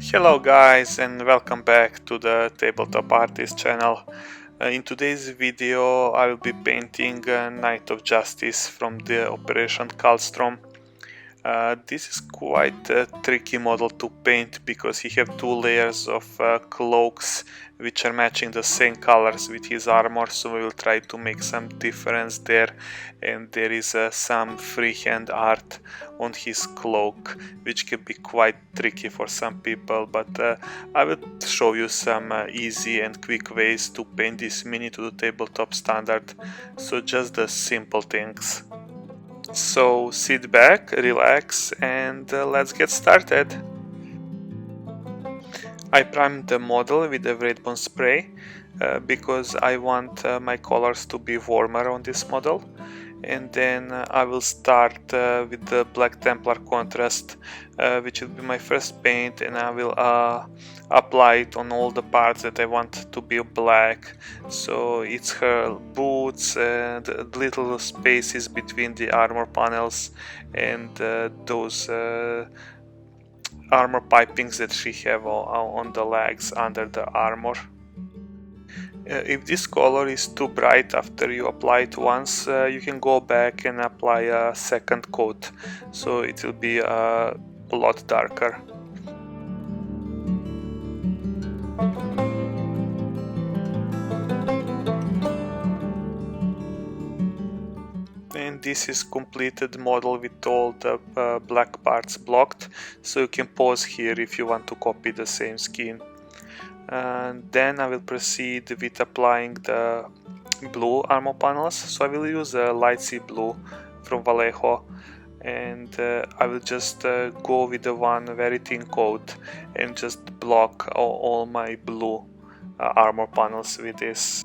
Hello guys and welcome back to the Tabletop Artist channel. In today's video I will be painting Knight of Justice from the Operation Kaldstrom. This is quite a tricky model to paint because he have two layers of cloaks which are matching the same colors with his armor, so we will try to make some difference there, and there is some freehand art on his cloak which can be quite tricky for some people, but I will show you some easy and quick ways to paint this mini to the tabletop standard, so just the simple things. So sit back, relax, and let's get started. I primed the model with the Wraithbone spray because I want my colors to be warmer on this model, and then I will start with the black Templar contrast, which will be my first paint, and I will apply it on all the parts that I want to be black. So it's her boots, the little spaces between the armor panels, and those armor pipings that she have on the legs under the armor. If this color is too bright after you apply it once, you can go back and apply a second coat, so it will be a lot darker. And this is completed model with all the black parts blocked, so you can pause here if you want to copy the same scheme. And then I will proceed with applying the blue armor panels, so I will use a light sea blue from Vallejo, and I will just go with the one very thin coat and just block all my blue armor panels with this.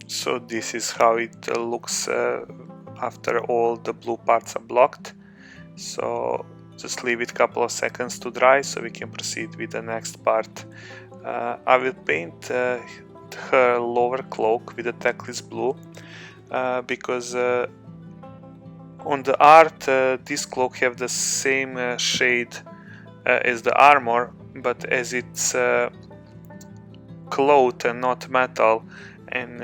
So this is how it looks after all the blue parts are blocked. So just leave it a couple of seconds to dry so we can proceed with the next part. I will paint her lower cloak with the Teclis Blue because on the art this cloak have the same shade as the armor, but as it's cloth and not metal, and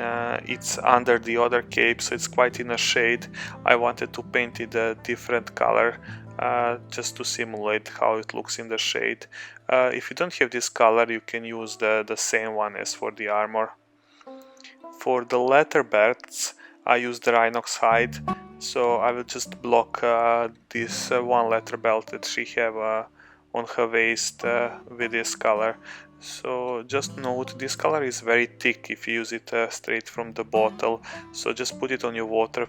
it's under the other cape, so it's quite in a shade. I wanted to paint it a different color just to simulate how it looks in the shade. If you don't have this color, you can use the same one as for the armor. For the leather belts, I used the Rhinox Hide, so I will just block this one leather belt that she have on her waist with this color. So just note, this color is very thick if you use it straight from the bottle, so just put it on your water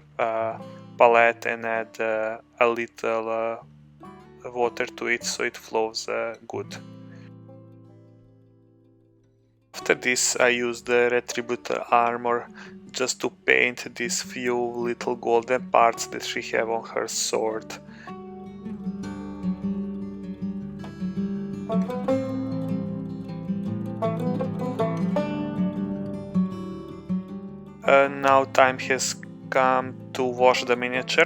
palette and add a little water to it so it flows good. After this I used the Retributor Armor just to paint these few little golden parts that she have on her sword. Now time has come to wash the miniature.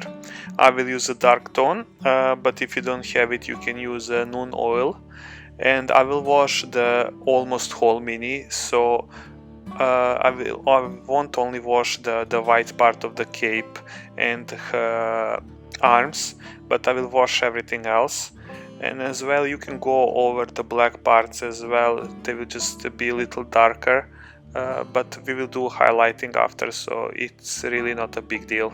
I will use a dark tone, but if you don't have it you can use a Nuln oil, and I will wash the almost whole mini, so I won't only wash the white part of the cape and her arms, but I will wash everything else. And as well you can go over the black parts as well, they will just be a little darker. But we will do highlighting after, so it's really not a big deal.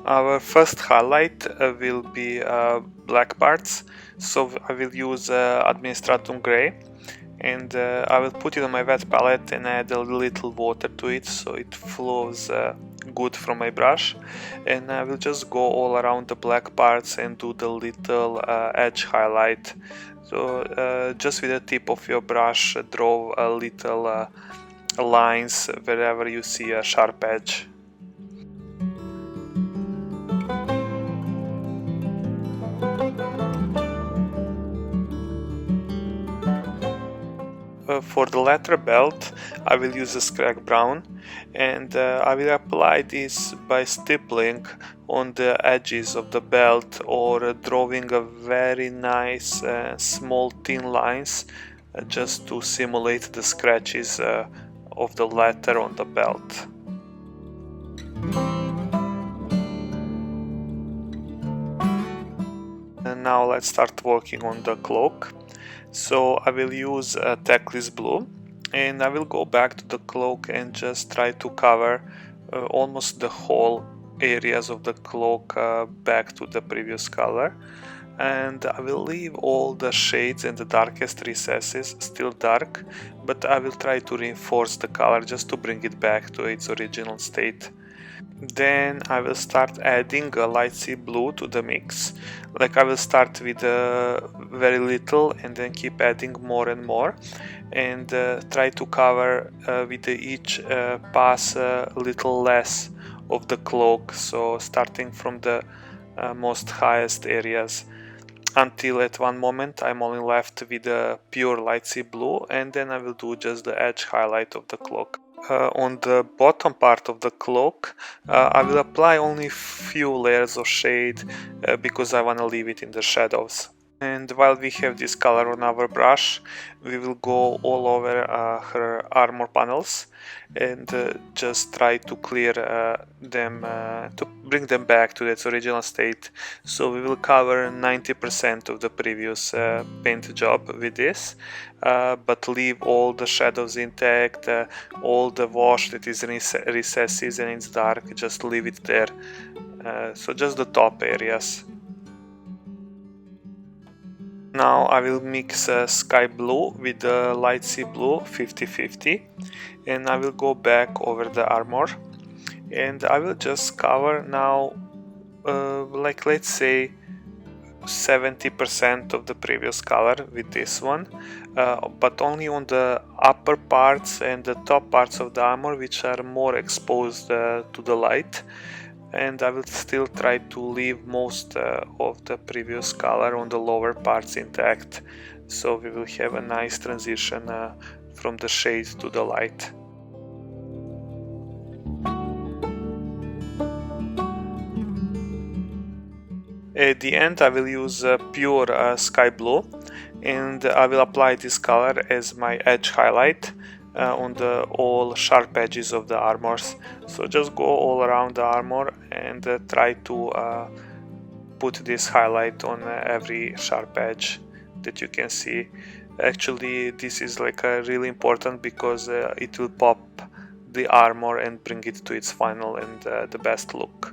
Our first highlight will be black parts, so I will use Administratum Grey, and I will put it on my wet palette and add a little water to it so it flows good from my brush, and I will just go all around the black parts and do the little edge highlight So just with the tip of your brush, draw a little lines wherever you see a sharp edge. For the leather belt, I will use a Skrag Brown, and I will apply this by stippling on the edges of the belt or drawing a very nice small thin lines just to simulate the scratches of the leather on the belt. And now let's start working on the cloak. So I will use Teclis Blue, and I will go back to the cloak and just try to cover almost the whole areas of the cloak back to the previous color. And I will leave all the shades and the darkest recesses still dark, but I will try to reinforce the color just to bring it back to its original state. Then I will start adding a light sea blue to the mix. Like I will start with very little and then keep adding more and more, and try to cover with each pass a little less of the cloak, so starting from the most highest areas, until at one moment I'm only left with a pure light sea blue, and then I will do just the edge highlight of the cloak. On the bottom part of the cloak, I will apply only few layers of shade because I want to leave it in the shadows. And while we have this color on our brush, we will go all over her armor panels and just try to clear them, to bring them back to its original state. So we will cover 90% of the previous paint job with this, but leave all the shadows intact, all the wash that is in recesses and it's dark, just leave it there. So just the top areas. Now I will mix sky blue with the light sea blue 50-50, and I will go back over the armor, and I will just cover now like let's say 70% of the previous color with this one, but only on the upper parts and the top parts of the armor which are more exposed to the light. And I will still try to leave most of the previous color on the lower parts intact, so we will have a nice transition from the shade to the light. At the end I will use pure sky blue, and I will apply this color as my edge highlight on the all sharp edges of the armors. So just go all around the armor and try to put this highlight on every sharp edge that you can see. Actually this is like really important because it will pop the armor and bring it to its final and the best look.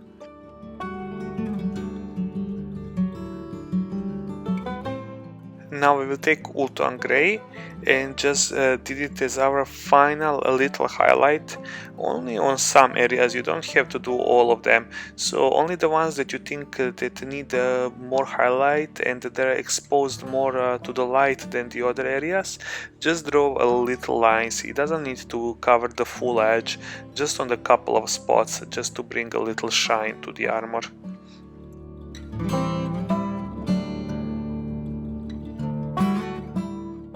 Now we will take Ulthuan Grey and just did it as our final little highlight, only on some areas. You don't have to do all of them, so only the ones that you think that need more highlight and that are exposed more to the light than the other areas, just draw a little lines. It doesn't need to cover the full edge, just on the couple of spots, just to bring a little shine to the armor.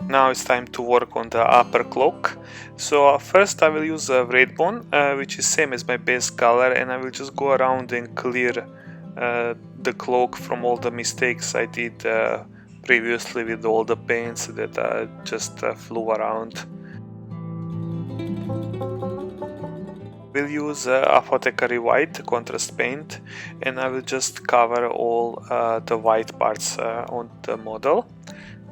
Now it's time to work on the upper cloak. So first I will use a Wraithbone, which is same as my base color, and I will just go around and clear the cloak from all the mistakes I did previously with all the paints that just flew around. We'll use Apothecary white contrast paint, and I will just cover all the white parts on the model.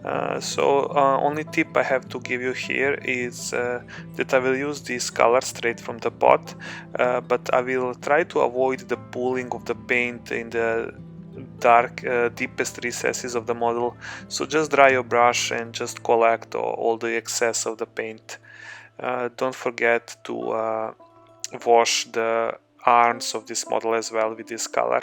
Only tip I have to give you here is that I will use this color straight from the pot, but I will try to avoid the pooling of the paint in the dark deepest recesses of the model. So just dry your brush and just collect all the excess of the paint. Don't forget to wash the arms of this model as well with this color.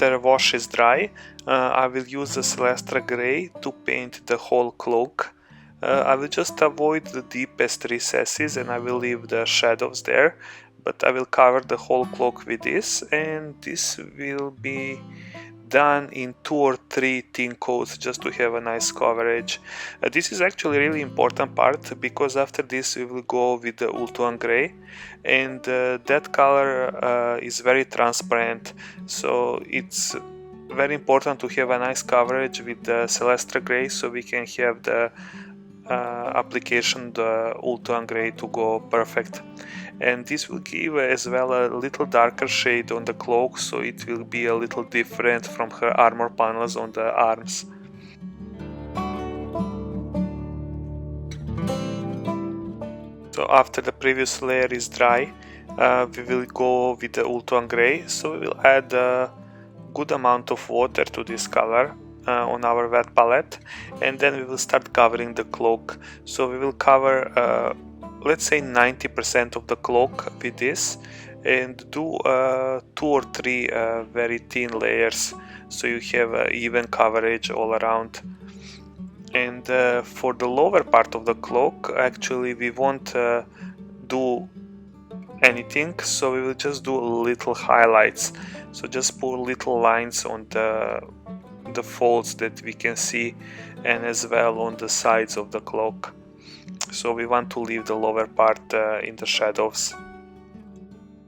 after wash is dry, I will use the Celestra Grey to paint the whole cloak. I will just avoid the deepest recesses and I will leave the shadows there, but I will cover the whole cloak with this, and this will be done in 2 or 3 thin coats just to have a nice coverage. This is actually really important part, because after this we will go with the Ulthuan Grey, and that color is very transparent, so it's very important to have a nice coverage with the Celestra Grey so we can have the application the Ulthuan Grey to go perfect. And this will give as well a little darker shade on the cloak, so it will be a little different from her armor panels on the arms. So after the previous layer is dry, we will go with the Ulthuan Grey, so we will add a good amount of water to this color on our wet palette, and then we will start covering the cloak. So we will cover let's say 90% of the cloak with this, and do 2 or 3 very thin layers so you have even coverage all around. And for the lower part of the cloak, actually we won't do anything, so we will just do little highlights, so just put little lines on the folds that we can see, and as well on the sides of the cloak. So we want to leave the lower part in the shadows.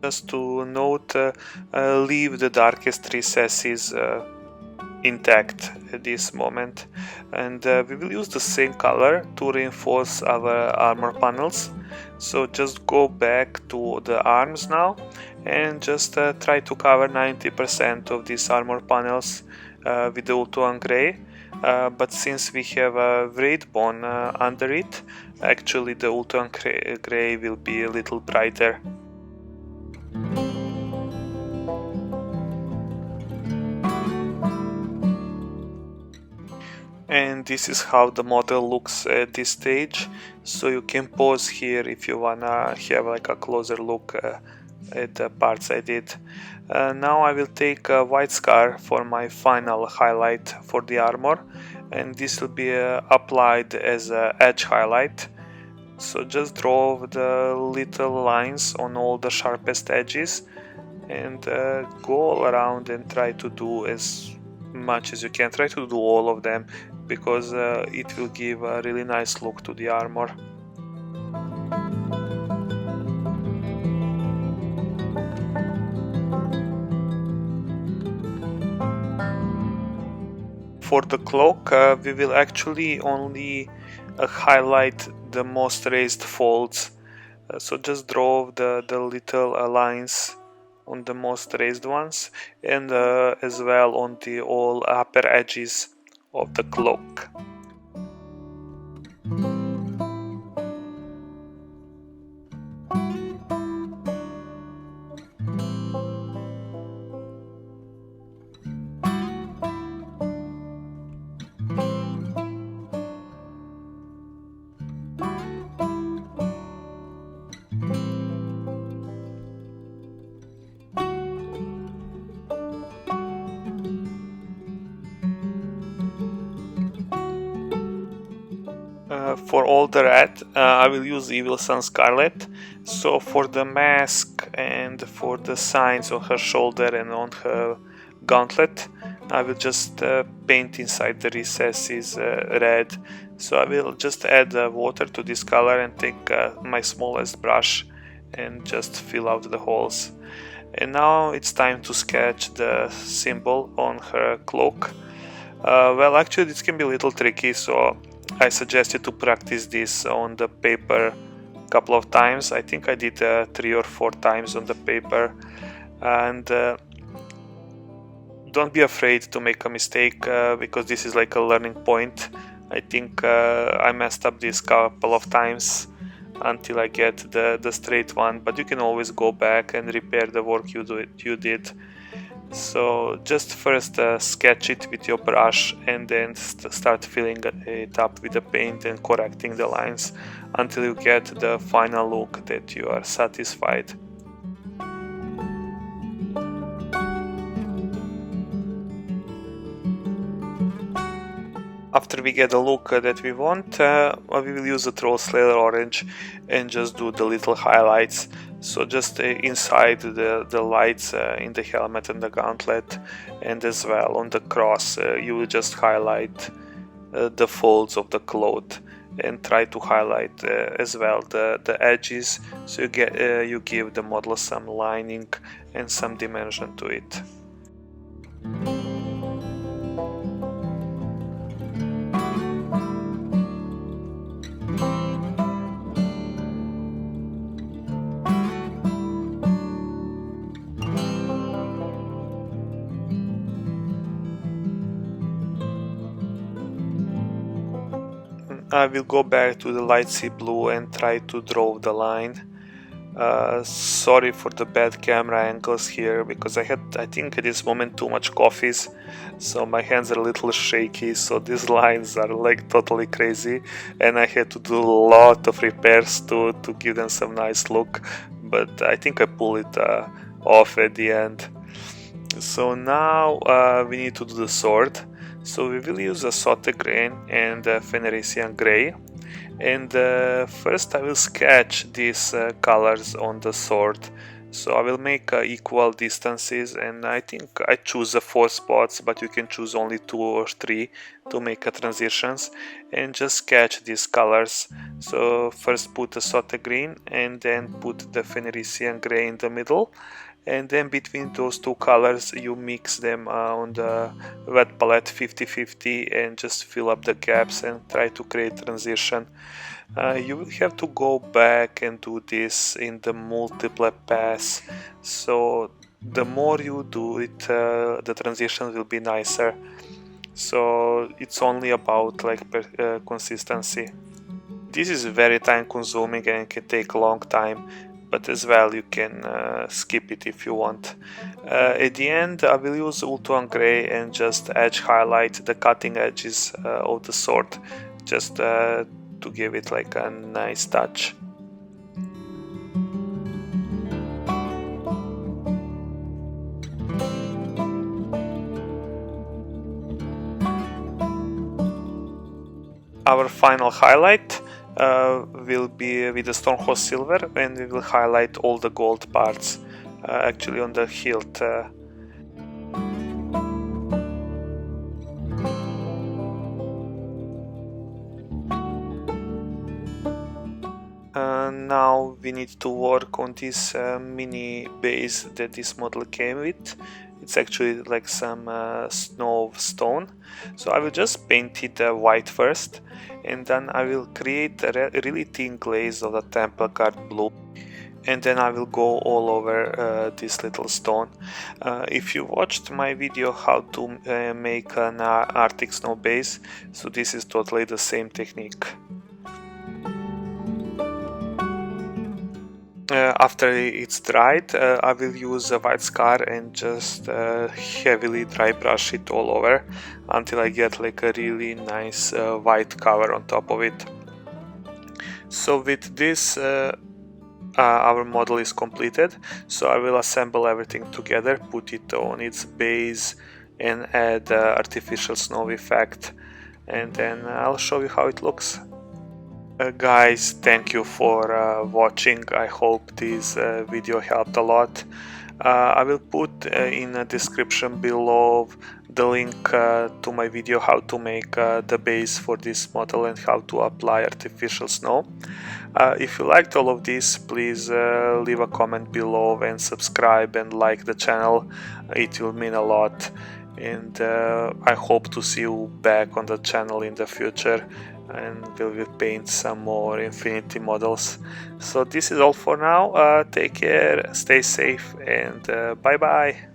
Just to note, leave the darkest recesses intact at this moment, and we will use the same color to reinforce our armor panels. So just go back to the arms now and just try to cover 90% of these armor panels with the Ulthuan Grey. But since we have a Wraithbone under it, actually the Ulthuan Grey will be a little brighter. And this is how the model looks at this stage, so you can pause here if you wanna have like a closer look at the parts I did. Now I will take a white scar for my final highlight for the armor, and this will be applied as an edge highlight. So just draw the little lines on all the sharpest edges and go all around and try to do as much as you can. Try to do all of them, because it will give a really nice look to the armor. For the cloak, we will actually only highlight the most raised folds, so just draw the little lines on the most raised ones, and as well on the all upper edges of the cloak. For all the red, I will use Evil Sun Scarlet. So for the mask and for the signs on her shoulder and on her gauntlet, I will just paint inside the recesses red. So I will just add water to this color and take my smallest brush and just fill out the holes. And now it's time to sketch the symbol on her cloak. Well, actually this can be a little tricky, so I suggest you to practice this on the paper a couple of times. I think I did 3 or 4 times on the paper, and don't be afraid to make a mistake, because this is like a learning point. I think I messed up this couple of times until I get the straight one, but you can always go back and repair the work you did. So just first sketch it with your brush, and then start filling it up with the paint and correcting the lines until you get the final look that you are satisfied. After we get the look that we want, we will use the Troll Slayer Orange and just do the little highlights. So just inside the lights in the helmet and the gauntlet, and as well on the cross, you will just highlight the folds of the cloth and try to highlight as well the edges, so you give the model some lining and some dimension to it. I will go back to the light sea blue and try to draw the line. Sorry for the bad camera angles here, because I think at this moment too much coffees, so my hands are a little shaky, so these lines are like totally crazy, and I had to do a lot of repairs to give them some nice look, but I think I pull it off at the end. So now we need to do the sword. So we will use a Celestra Grey and Panoceania Grey, and first I will sketch these colors on the sword. So I will make equal distances, and I think I choose 4 spots, but you can choose only 2 or 3 to make transitions, and just sketch these colors. So first put the Celestra Green and then put the Panoceania Grey in the middle, and then between those 2 colors you mix them on the wet palette 50-50 and just fill up the gaps and try to create transition. You will have to go back and do this in the multiple pass, so the more you do it, the transition will be nicer. So it's only about like consistency. This is very time consuming and can take a long time, but as well you can skip it if you want. At the end I will use Ulthuan Grey and just edge highlight the cutting edges of the sword, just to give it like a nice touch. Our final highlight will be with the Stormhost Silver, and we will highlight all the gold parts, actually on the hilt. Now we need to work on this mini base that this model came with. It's actually like some snow stone. So I will just paint it white first, and then I will create a really thin glaze of the Templar blue, and then I will go all over this little stone. If you watched my video how to make an Arctic snow base, so this is totally the same technique. After it's dried, I will use a white scar and just heavily dry brush it all over until I get like a really nice white cover on top of it. So with this our model is completed, so I will assemble everything together, put it on its base and add artificial snow effect, and then I'll show you how it looks. Guys, thank you for watching. I hope this video helped a lot. I will put in the description below the link to my video how to make the base for this model and how to apply artificial snow. If you liked all of this, please leave a comment below and subscribe and like the channel. It will mean a lot, and I hope to see you back on the channel in the future, and we will paint some more Infinity models. So this is all for now. Take care, stay safe, and bye bye.